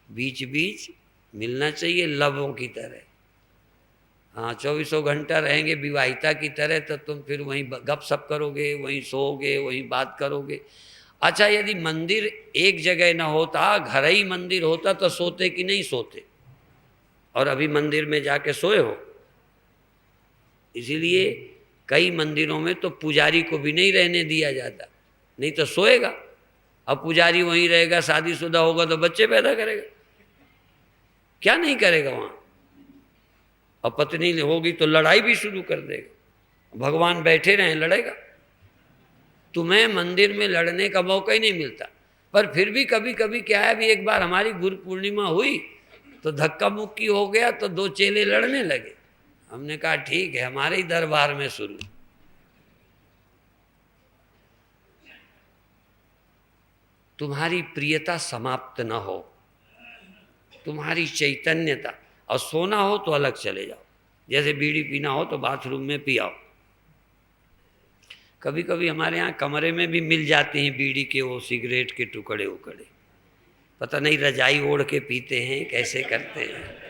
बीच बीच मिलना चाहिए लवों की तरह। हाँ, 24 घंटा रहेंगे विवाहिता की तरह तो तुम फिर वहीं गपशप करोगे, वहीं सोओगे, वहीं बात करोगे। अच्छा, यदि मंदिर एक जगह ना होता, घर ही मंदिर होता तो सोते कि नहीं सोते? और अभी मंदिर में जाके सोए हो। इसीलिए कई मंदिरों में तो पुजारी को भी नहीं रहने दिया जाता, नहीं तो सोएगा। अब पुजारी वहीं रहेगा, शादीशुदा होगा तो बच्चे पैदा करेगा, क्या नहीं करेगा वहां। और पत्नी होगी तो लड़ाई भी शुरू कर देगा। भगवान बैठे रहे, लड़ेगा। तुम्हें मंदिर में लड़ने का मौका ही नहीं मिलता। पर फिर भी कभी कभी क्या है, भी एक बार हमारी गुरु पूर्णिमा हुई तो धक्का मुक्की हो गया तो 2 चेले लड़ने लगे। हमने कहा ठीक है, हमारे ही दरबार में शुरू। तुम्हारी प्रियता समाप्त ना हो, तुम्हारी चैतन्यता। और सोना हो तो अलग चले जाओ, जैसे बीड़ी पीना हो तो बाथरूम में पियाओ। कभी कभी हमारे यहाँ कमरे में भी मिल जाते हैं बीड़ी के वो सिगरेट के टुकड़े उकड़े, पता नहीं रजाई ओढ़ के पीते हैं, कैसे करते हैं।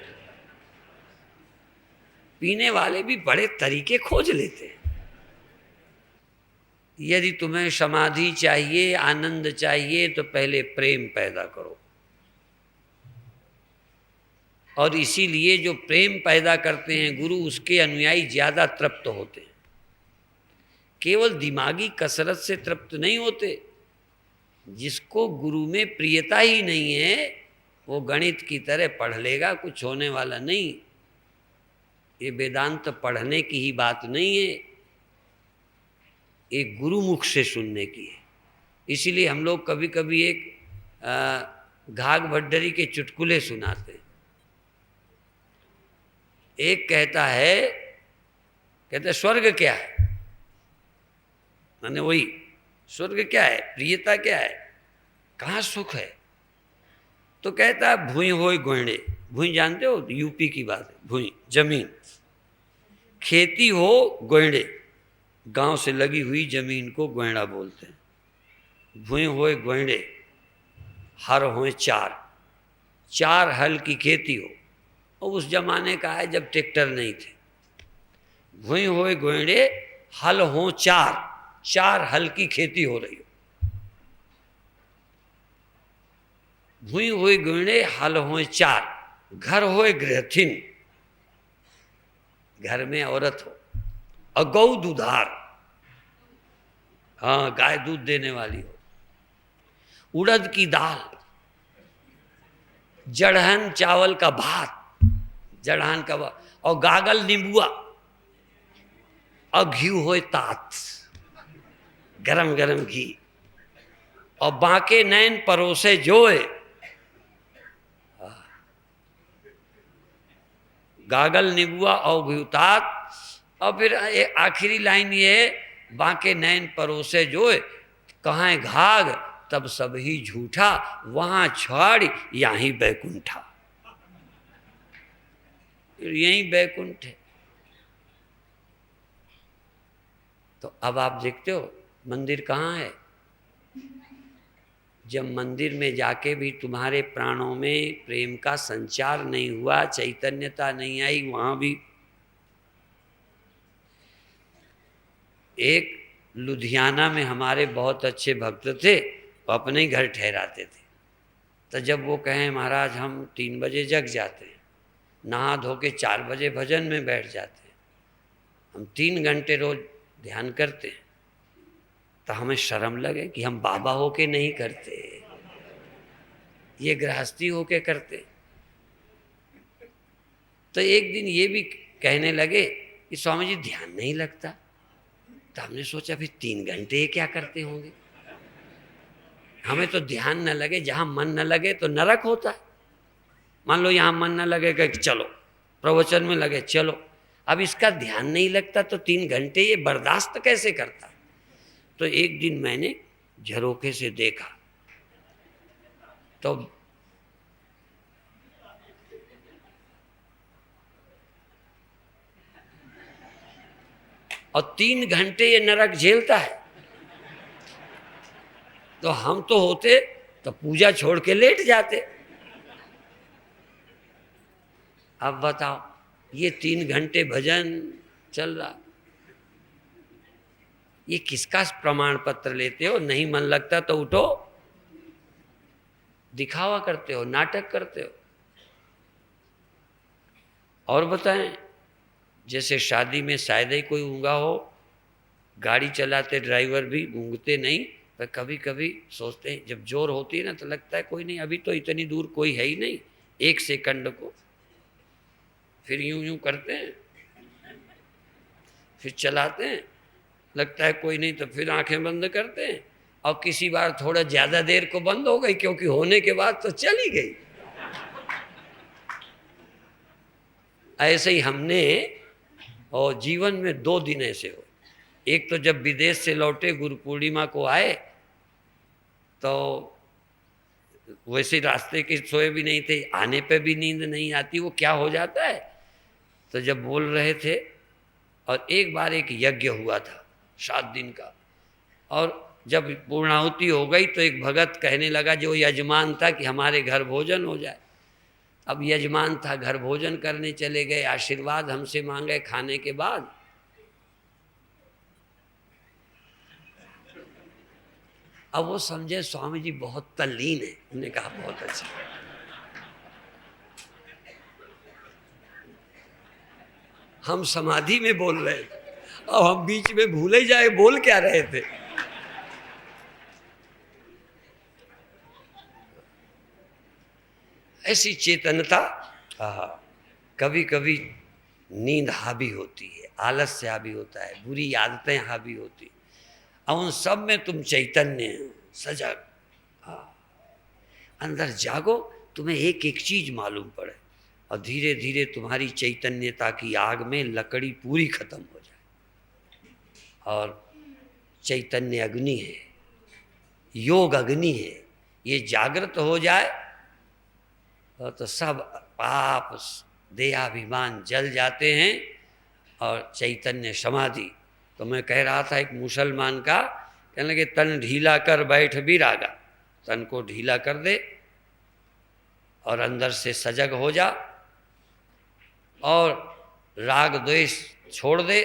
पीने वाले भी बड़े तरीके खोज लेते हैं। यदि तुम्हें समाधि चाहिए, आनंद चाहिए, तो पहले प्रेम पैदा करो। और इसीलिए जो प्रेम पैदा करते हैं गुरु, उसके अनुयायी ज्यादा तृप्त होते हैं। केवल दिमागी कसरत से तृप्त नहीं होते। जिसको गुरु में प्रियता ही नहीं है वो गणित की तरह पढ़ लेगा, कुछ होने वाला नहीं। ये वेदांत पढ़ने की ही बात नहीं है, एक गुरुमुख से सुनने की है। इसीलिए हम लोग कभी कभी एक घाघ भट्टरी के चुटकुले सुनाते हैं। एक कहता है स्वर्ग क्या है, मैंने वही स्वर्ग क्या है, प्रियता क्या है, कहाँ सुख है? तो कहता है भूई होए गोइणे। भूई जानते हो, यूपी की बात है। भूई जमीन, खेती हो गोइणे, गांव से लगी हुई जमीन को गोइणा बोलते हैं। भूई होए गोइणे, हर होए 4 हल की खेती हो। और उस जमाने का है जब ट्रैक्टर नहीं थे। भूई होए गोइणे, हल हो 4 हल की खेती हो रही हो। भूई होए गोइणे, हल होए 4, घर होए गृहथिन, घर में औरत हो। और गौ दूधार, हाँ गाय दूध देने वाली हो। उड़द की दाल, जड़हन चावल का भात, जड़हन का भात, और गागल नींबुआ, और घी होए तात, गरम गरम घी। और बांके नैन परोसे जोए, गागल नींबुआ और घी तात। और फिर आखिरी लाइन ये है, बांके नैन परोसे जोए, कहाँ घाघ तब सब ही झूठा, वहां छाड़ यहीं बैकुंठा। यहीं बैकुंठ है। तो अब आप देखते हो मंदिर कहाँ है। जब मंदिर में जाके भी तुम्हारे प्राणों में प्रेम का संचार नहीं हुआ, चैतन्यता नहीं आई, वहां भी एक लुधियाना में हमारे बहुत अच्छे भक्त थे, वो अपने ही घर ठहराते थे। तो जब वो कहें महाराज हम 3 बजे जग जाते हैं, नहा धो के 4 बजे भजन में बैठ जाते हैं, हम 3 घंटे रोज ध्यान करते हैं, तो हमें शर्म लगे कि हम बाबा होके नहीं करते, ये गृहस्थी होके करते। तो एक दिन ये भी कहने लगे कि स्वामी जी ध्यान नहीं लगता। तो हमने सोचा फिर 3 घंटे ये क्या करते होंगे, हमें तो ध्यान न लगे, जहां मन न लगे तो नरक होता है। मान लो यहाँ मन न लगेगा कि चलो प्रवचन में लगे चलो, अब इसका ध्यान नहीं लगता तो 3 घंटे ये बर्दाश्त कैसे करता। तो एक दिन मैंने झरोखे से देखा तो और 3 घंटे ये नरक झेलता है, तो हम तो होते तो पूजा छोड़ के लेट जाते। अब बताओ ये 3 घंटे भजन चल रहा, ये किसका प्रमाण पत्र लेते हो? नहीं मन लगता तो उठो, दिखावा करते हो, नाटक करते हो। और बताएं, जैसे शादी में शायद ही कोई ऊँगा हो, गाड़ी चलाते ड्राइवर भी ऊँगते नहीं, पर कभी कभी सोचते हैं जब जोर होती है ना तो लगता है कोई नहीं, अभी तो इतनी दूर कोई है ही नहीं, 1 सेकंड को, फिर यूं यूं करते हैं, फिर चलाते हैं, लगता है कोई नहीं तो फिर आंखें बंद करते हैं, और किसी बार थोड़ा ज़्यादा देर को बंद हो गई क्योंकि होने के बाद तो चली गई। ऐसे ही हमने, और जीवन में 2 दिन ऐसे हो, एक तो जब विदेश से लौटे गुरु पूर्णिमा को आए तो वैसे रास्ते के सोए भी नहीं थे, आने पे भी नींद नहीं आती, वो क्या हो जाता है। तो जब बोल रहे थे, और एक बार एक यज्ञ हुआ था 7 दिन का, और जब पूर्णाहुति हो गई तो एक भगत कहने लगा जो यजमान था कि हमारे घर भोजन हो जाए। अब यजमान था, घर भोजन करने चले गए, आशीर्वाद हमसे मांगे खाने के बाद। अब वो समझे स्वामी जी बहुत तल्लीन है, हमने कहा बहुत अच्छा। हम समाधि में बोल रहे थे, अब हम बीच में भूले ही जाए बोल क्या रहे थे। ऐसी चेतनता, कभी कभी नींद हावी होती है, आलस्य हावी होता है, बुरी आदतें हावी होती, और उन सब में तुम चैतन्य हो, सजग, अंदर जागो, तुम्हें एक एक चीज मालूम पड़े, और धीरे धीरे तुम्हारी चैतन्यता की आग में लकड़ी पूरी खत्म हो जाए। और चैतन्य अग्नि है, योग अग्नि है, ये जागृत हो जाए तो सब पाप देहाभिमान जल जाते हैं। और चैतन्य समाधि, तो मैं कह रहा था एक मुसलमान का, कहने लगे तन ढीला कर बैठ भी रागा, तन को ढीला कर दे और अंदर से सजग हो जा, और राग द्वेष छोड़ दे,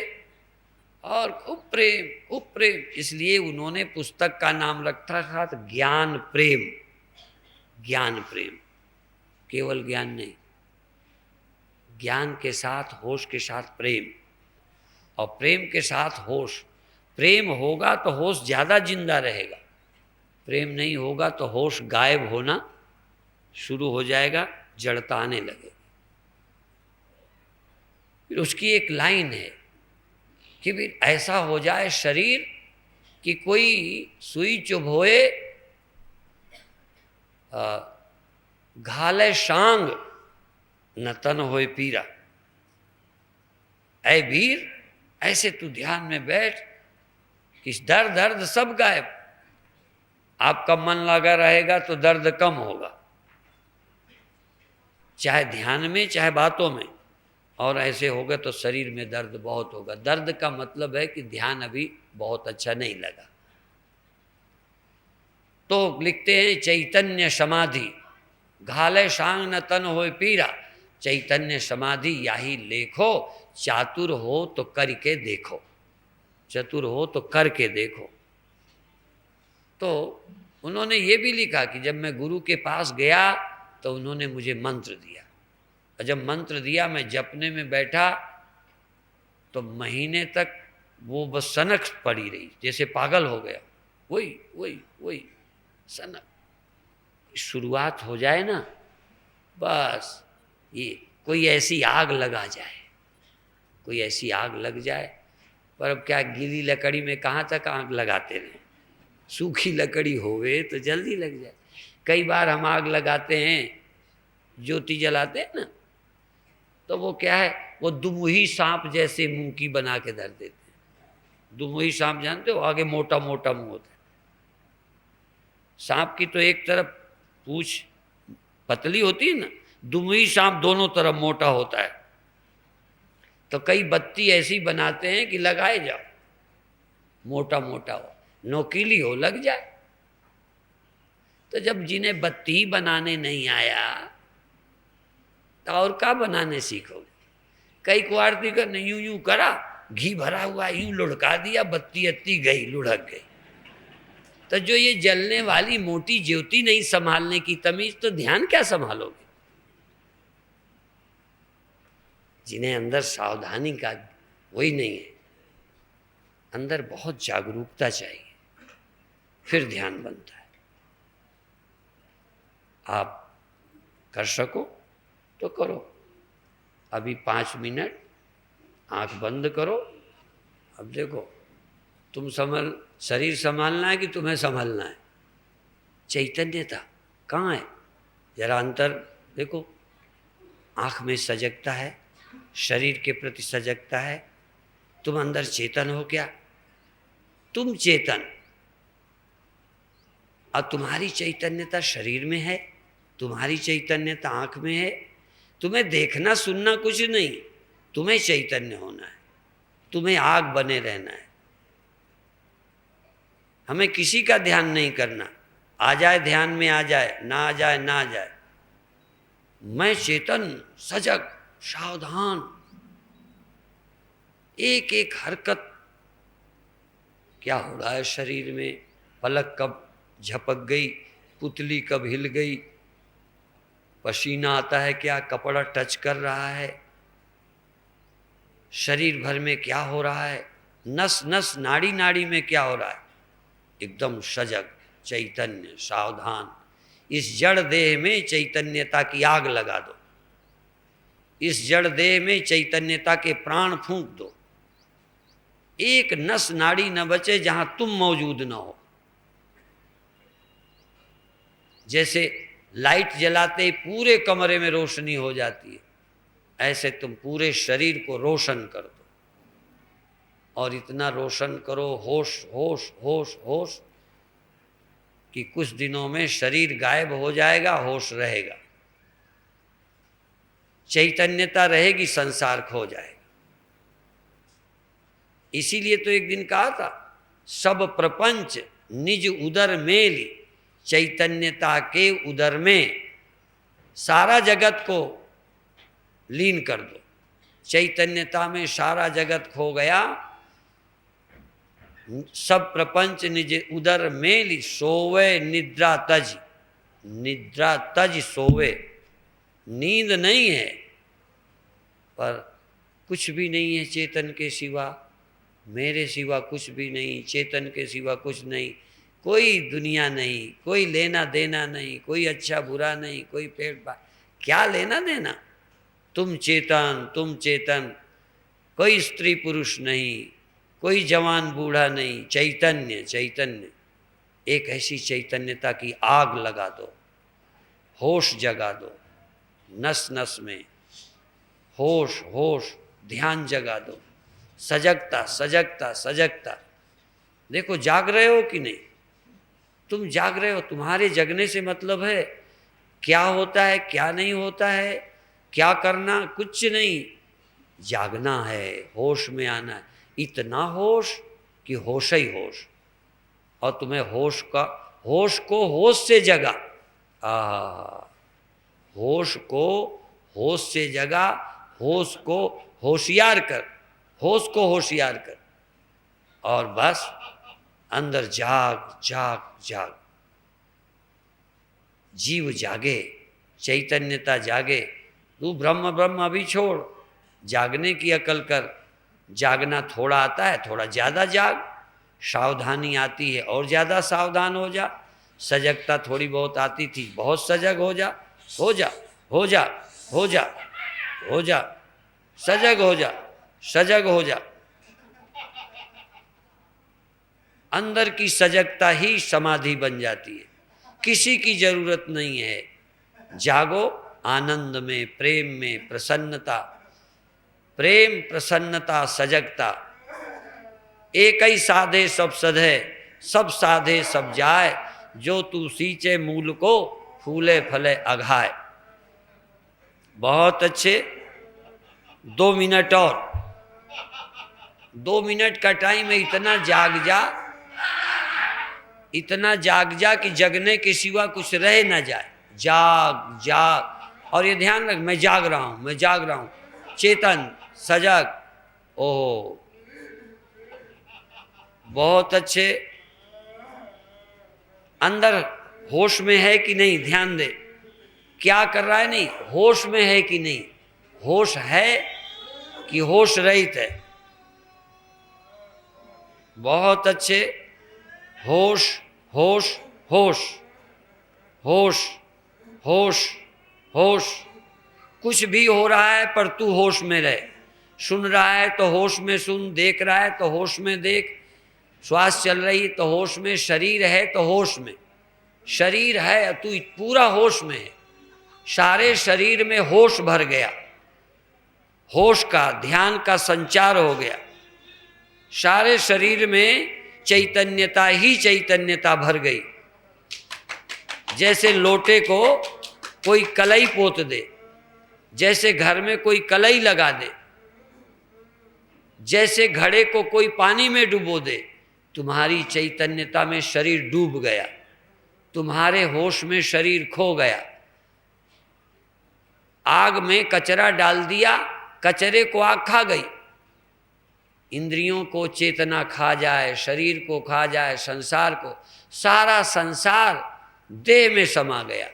और खूब प्रेम। इसलिए उन्होंने पुस्तक का नाम रखा था ज्ञान प्रेम। ज्ञान प्रेम, केवल ज्ञान नहीं, ज्ञान के साथ होश के साथ प्रेम, और प्रेम के साथ होश। प्रेम होगा तो होश ज़्यादा जिंदा रहेगा, प्रेम नहीं होगा तो होश गायब होना शुरू हो जाएगा, जड़ता आने लगे। फिर उसकी एक लाइन है कि भी ऐसा हो जाए शरीर कि कोई सुई चुभोए घाले शांग न तन होए पीरा। ऐ वीर, ऐसे तू ध्यान में बैठ कि दर्द सब गायब। आपका मन लगा रहेगा तो दर्द कम होगा, चाहे ध्यान में चाहे बातों में, और ऐसे होगा तो शरीर में दर्द बहुत होगा। दर्द का मतलब है कि ध्यान अभी बहुत अच्छा नहीं लगा। तो लिखते हैं चैतन्य समाधि घाले शांग न तन होए पीरा, चैतन्य समाधि याही लेखो, चातुर हो तो करके देखो। चतुर हो तो करके देखो। तो उन्होंने ये भी लिखा कि जब मैं गुरु के पास गया तो उन्होंने मुझे मंत्र दिया, और जब मंत्र दिया मैं जपने में बैठा तो महीने तक वो बस सनक पड़ी रही, जैसे पागल हो गया। वही वही वही सनक। शुरुआत हो जाए ना, बस ये कोई ऐसी आग लगा जाए, कोई ऐसी आग लग जाए। पर अब क्या, गीली लकड़ी में कहाँ तक आग लगाते रहे, सूखी लकड़ी होवे तो जल्दी लग जाए। कई बार हम आग लगाते हैं, ज्योति जलाते हैं ना, तो वो क्या है, वो दुमुही सांप जैसे मुंह की बना के धर देते हैं। दुमुही सांप जानते हो, आगे मोटा मोटा मुंह होता है। सांप की तो एक तरफ पूंछ पतली होती है ना, दुमुही सांप दोनों तरफ मोटा होता है। तो कई बत्ती ऐसी बनाते हैं कि लगाए जाओ, मोटा मोटा हो, नोकीली हो, लग जाए। तो जब जिन्हें बत्ती बनाने नहीं आया तो और क्या बनाने सीखोगे। कई को आरती करने यूं यूं करा, घी भरा हुआ यूं लुढ़का दिया, बत्ती अत्ती गई, लुढ़क गई। तो जो ये जलने वाली मोटी ज्योति नहीं संभालने की तमीज, तो ध्यान क्या संभालोगे। जिन्हें अंदर सावधानी का वही नहीं है, अंदर बहुत जागरूकता चाहिए, फिर ध्यान बनता है। आप कर सको तो करो। अभी 5 मिनट आंख बंद करो। अब देखो, तुम शरीर संभालना है कि तुम्हें संभालना है। चैतन्यता कहाँ है, जरा अंतर देखो। आंख में सजगता है, शरीर के प्रति सजगता है। तुम अंदर चेतन हो क्या? तुम चेतन, और तुम्हारी चैतन्यता शरीर में है, तुम्हारी चैतन्यता आंख में है। तुम्हें देखना सुनना कुछ नहीं, तुम्हें चैतन्य होना है, तुम्हें आग बने रहना है। हमें किसी का ध्यान नहीं करना, आ जाए ध्यान में आ जाए, ना आ जाए ना आ जाए। मैं चेतन, सजग, सावधान। एक एक हरकत क्या हो रहा है शरीर में, पलक कब झपक गई, पुतली कब हिल गई, पसीना आता है क्या, कपड़ा टच कर रहा है, शरीर भर में क्या हो रहा है, नस नस नाड़ी नाड़ी में क्या हो रहा है। एकदम सजग, चैतन्य, सावधान। इस जड़ देह में चैतन्यता की आग लगा दो, इस जड़ देह में चैतन्यता के प्राण फूंक दो। एक नस नाड़ी न बचे जहां तुम मौजूद न हो। जैसे लाइट जलाते ही पूरे कमरे में रोशनी हो जाती है, ऐसे तुम पूरे शरीर को रोशन कर दो। और इतना रोशन करो, होश होश होश होश, कि कुछ दिनों में शरीर गायब हो जाएगा, होश रहेगा। चैतन्यता रहेगी, संसार खो जाएगा। इसीलिए तो एक दिन कहा था, सब प्रपंच निज उदर मेली, चैतन्यता के उदर में सारा जगत को लीन कर दो। चैतन्यता में सारा जगत खो गया। सब प्रपंच निज उदर मेली, सोवे निद्रा तज, निद्रा तज सोवे। नींद नहीं है, पर कुछ भी नहीं है चेतन के सिवा, मेरे सिवा कुछ भी नहीं, चेतन के सिवा कुछ नहीं। कोई दुनिया नहीं, कोई लेना देना नहीं, कोई अच्छा बुरा नहीं, कोई पेट पाल, क्या लेना देना। तुम चेतन, तुम चेतन, कोई स्त्री पुरुष नहीं, कोई जवान बूढ़ा नहीं, चैतन्य चैतन्य। एक ऐसी चैतन्यता की आग लगा दो, होश जगा दो, नस नस में होश होश, ध्यान जगा दो, सजगता सजगता सजगता। देखो जाग रहे हो कि नहीं, तुम जाग रहे हो। तुम्हारे जगने से मतलब है क्या होता है क्या नहीं होता है, क्या करना, कुछ नहीं। जागना है, होश में आना है। इतना होश कि होश ही होश। और तुम्हें होश को होश से जगा। होश को होश से जगा, होश को होशियार कर, होश को होशियार कर। और बस अंदर जाग जाग जाग, जीव जागे, चैतन्यता जागे। तू ब्रह्म ब्रह्म अभी छोड़, जागने की अकल कर। जागना थोड़ा आता है, थोड़ा ज़्यादा जाग। सावधानी आती है और ज़्यादा सावधान हो जा। सजगता थोड़ी बहुत आती थी, बहुत सजग हो जा, हो जा, हो जा, हो जा, हो जा, सजग हो जा, सजग हो जा। अंदर की सजगता ही समाधि बन जाती है, किसी की जरूरत नहीं है। जागो आनंद में, प्रेम में, प्रसन्नता, प्रेम प्रसन्नता सजगता, एक ही साधे सब सधे, सब साधे सब जाए, जो तू सींचे मूल को फूले फले अघाए। बहुत अच्छे, 2 मिनट और, 2 मिनट का टाइम है। इतना जाग जा, इतना जाग जा कि जगने के सिवा कुछ रह ना जाए। जाग जाग, और ये ध्यान रख, मैं जाग रहा हूं, मैं जाग रहा हूं, चेतन सजग। ओह बहुत अच्छे। अंदर होश में है कि नहीं, ध्यान दे, क्या कर रहा है, नहीं होश में है कि नहीं, होश है कि होश रहित है। बहुत अच्छे, होश होश होश होश होश होश। कुछ भी हो रहा है पर तू होश में रहे। सुन रहा है तो होश में सुन, देख रहा है तो होश में देख, श्वास चल रही तो होश में, शरीर है तो होश में, शरीर है तू पूरा होश में है। सारे शरीर में होश भर गया, होश का, ध्यान का संचार हो गया। सारे शरीर में चैतन्यता ही चैतन्यता भर गई। जैसे लोटे को कोई कलई पोत दे, जैसे घर में कोई कलई लगा दे, जैसे घड़े को कोई पानी में डुबो दे, तुम्हारी चैतन्यता में शरीर डूब गया, तुम्हारे होश में शरीर खो गया। आग में कचरा डाल दिया, कचरे को आग खा गई। इंद्रियों को चेतना खा जाए, शरीर को खा जाए, संसार को, सारा संसार देह में समा गया,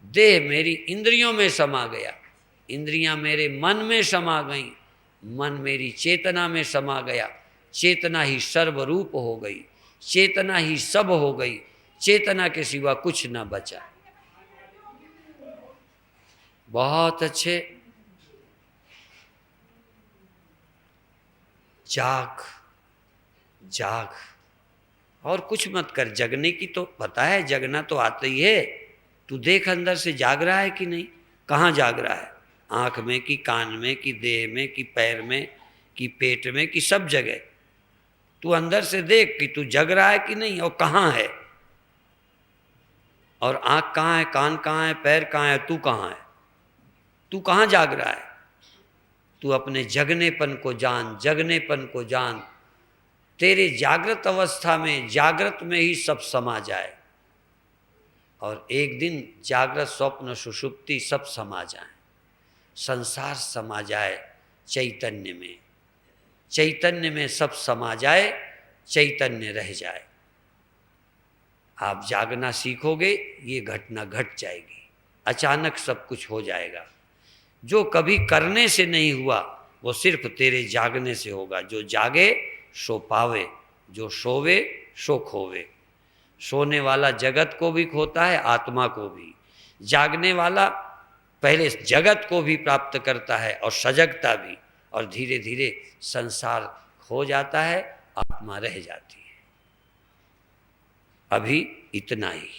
देह मेरी इंद्रियों में समा गया, इंद्रियां मेरे मन में समा गई, मन मेरी चेतना में समा गया, चेतना ही सर्वरूप हो गई, चेतना ही सब हो गई, चेतना के सिवा कुछ ना बचा। बहुत अच्छे, जाग जाग, और कुछ मत कर। जगने की तो पता है, जगना तो आता ही है। तू देख अंदर से जाग रहा है कि नहीं, कहाँ जाग रहा है, आँख में कि कान में कि देह में कि पैर में कि पेट में कि सब जगह। तू अंदर से देख कि तू जग रहा है कि नहीं और कहाँ है, और आँख कहाँ है, कान कहाँ है, पैर कहाँ है, तू कहाँ है, तू कहाँ जाग रहा है। तू अपने जगनेपन को जान, जगनेपन को जान। तेरे जागृत अवस्था में, जागृत में ही सब समा जाए, और एक दिन जागृत स्वप्न सुषुप्ति सब समा जाए, संसार समा जाए चैतन्य में, चैतन्य में सब समा जाए, चैतन्य रह जाए। आप जागना सीखोगे, ये घटना घट जाएगी, अचानक सब कुछ हो जाएगा। जो कभी करने से नहीं हुआ वो सिर्फ तेरे जागने से होगा। जो जागे सो पावे, जो सोवे सो खोवे। सोने वाला जगत को भी खोता है, आत्मा को भी। जागने वाला पहले जगत को भी प्राप्त करता है और सजगता भी, और धीरे धीरे संसार खो जाता है, आत्मा रह जाती है। अभी इतना ही।